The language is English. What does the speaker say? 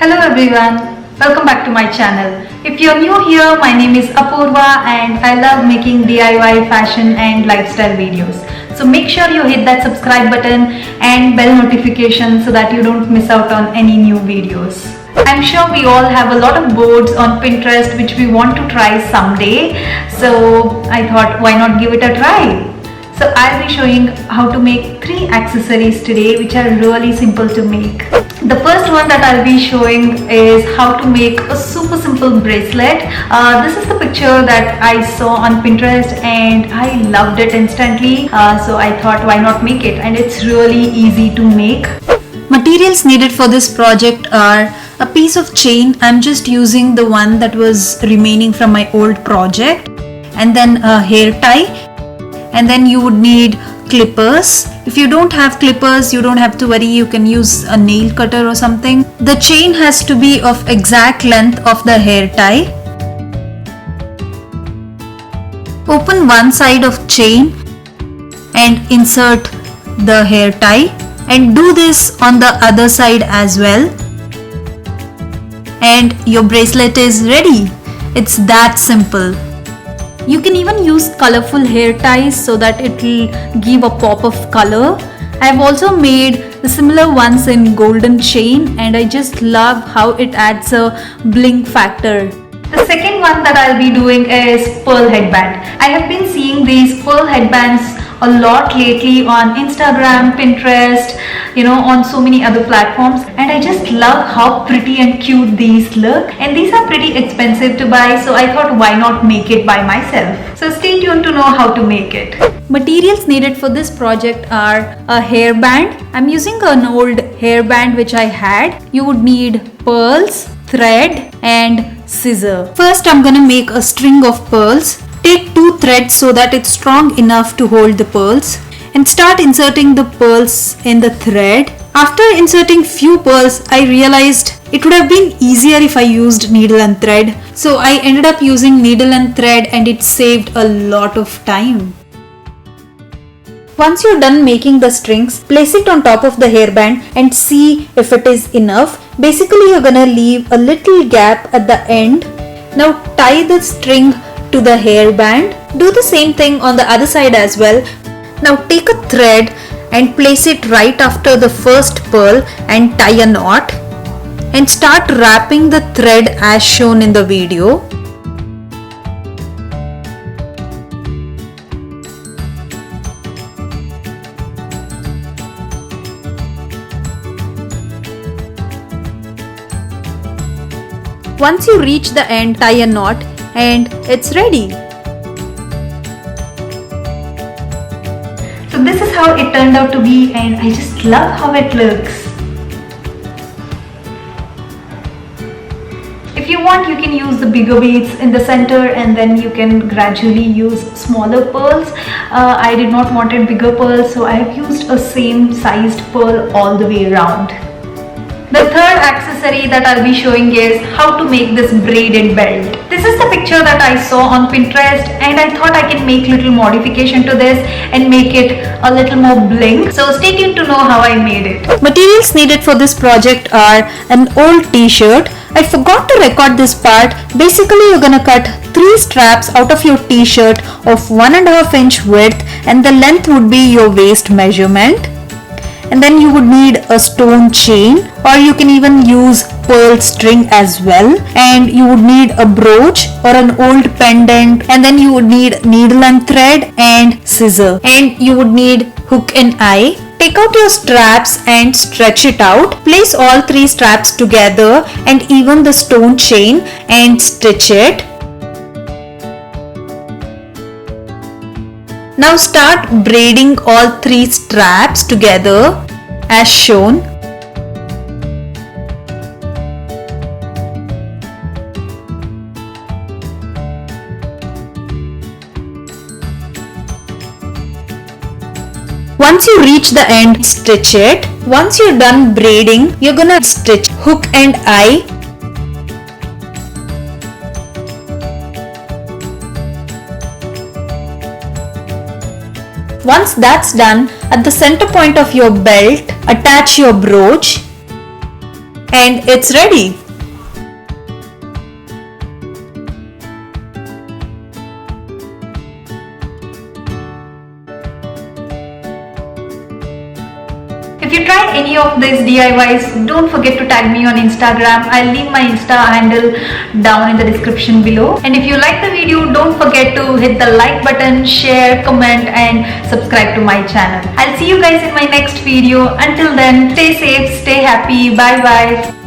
Hello everyone, welcome back to my channel. If you're new here, my name is Apoorva and I love making DIY fashion and lifestyle videos. So make sure you hit that subscribe button and bell notification so that you don't miss out on any new videos. I'm sure we all have a lot of boards on Pinterest which we want to try someday. So I thought, why not give it a try? So I'll be showing how to make 3 accessories today which are really simple to make. The first one that I'll be showing is how to make a super simple bracelet. This is the picture that I saw on Pinterest and I loved it instantly. So I thought, why not make it? And it's really easy to make. Materials needed for this project are a piece of chain. I'm just using the one that was remaining from my old project, and then a hair tie, and then you would need clippers. If you don't have clippers, you don't have to worry, you can use a nail cutter or something. The chain has to be of exact length of the hair tie. Open one side of chain and insert the hair tie, and do this on the other side as well, and your bracelet is ready. It's that simple. You can even use colorful hair ties so that it will give a pop of color. I've also made the similar ones in golden chain and I just love how it adds a bling factor. The second one that I'll be doing is pearl headband. I have been seeing these pearl headbands a lot lately on Instagram, Pinterest, on so many other platforms, and I just love how pretty and cute these look, and these are pretty expensive to buy, so I thought, why not make it by myself. So stay tuned to know how to make it. Materials needed for this project are a hairband. I'm using an old hairband which I had. You would need pearls, thread and scissor. First I'm gonna make a string of pearls. Take 2 threads so that it's strong enough to hold the pearls, and start inserting the pearls in the thread. After inserting few pearls, I realized it would have been easier if I used needle and thread. So I ended up using needle and thread and it saved a lot of time. Once you're done making the strings, place it on top of the hairband and see if it is enough. Basically, you're gonna leave a little gap at the end. Now tie the string to the hairband. Do the same thing on the other side as well. Now take a thread and place it right after the first pearl and tie a knot, and start wrapping the thread as shown in the video. Once you reach the end, tie a knot and it's ready. So this is how it turned out to be, and I just love how it looks. If you want, you can use the bigger beads in the center and then you can gradually use smaller pearls. I did not want bigger pearls, so I have used a same sized pearl all the way around. The third accessory that I'll be showing is how to make this braided belt. This is the picture that I saw on Pinterest and I thought I can make little modification to this and make it a little more bling. So stay tuned to know how I made it. Materials needed for this project are an old t-shirt. I forgot to record this part. Basically, you're gonna cut 3 straps out of your t-shirt of 1.5 inch width, and the length would be your waist measurement. And then you would need a stone chain, or you can even use pearl string as well, and you would need a brooch or an old pendant, and then you would need needle and thread and scissor, and you would need hook and eye. Take out your straps and stretch it out. Place all 3 straps together and even the stone chain and stitch it. Now start braiding all 3 straps together as shown. Once you reach the end, stitch it. Once you're done braiding, you're gonna stitch hook and eye. Once that's done, at the center point of your belt, attach your brooch. and it's ready. If you try any of these DIYs, don't forget to tag me on Instagram. I'll leave my Insta handle down in the description below. And if you like the video, don't forget to hit the like button, share, comment and subscribe to my channel. I'll see you guys in my next video. Until then, stay safe, stay happy. Bye bye.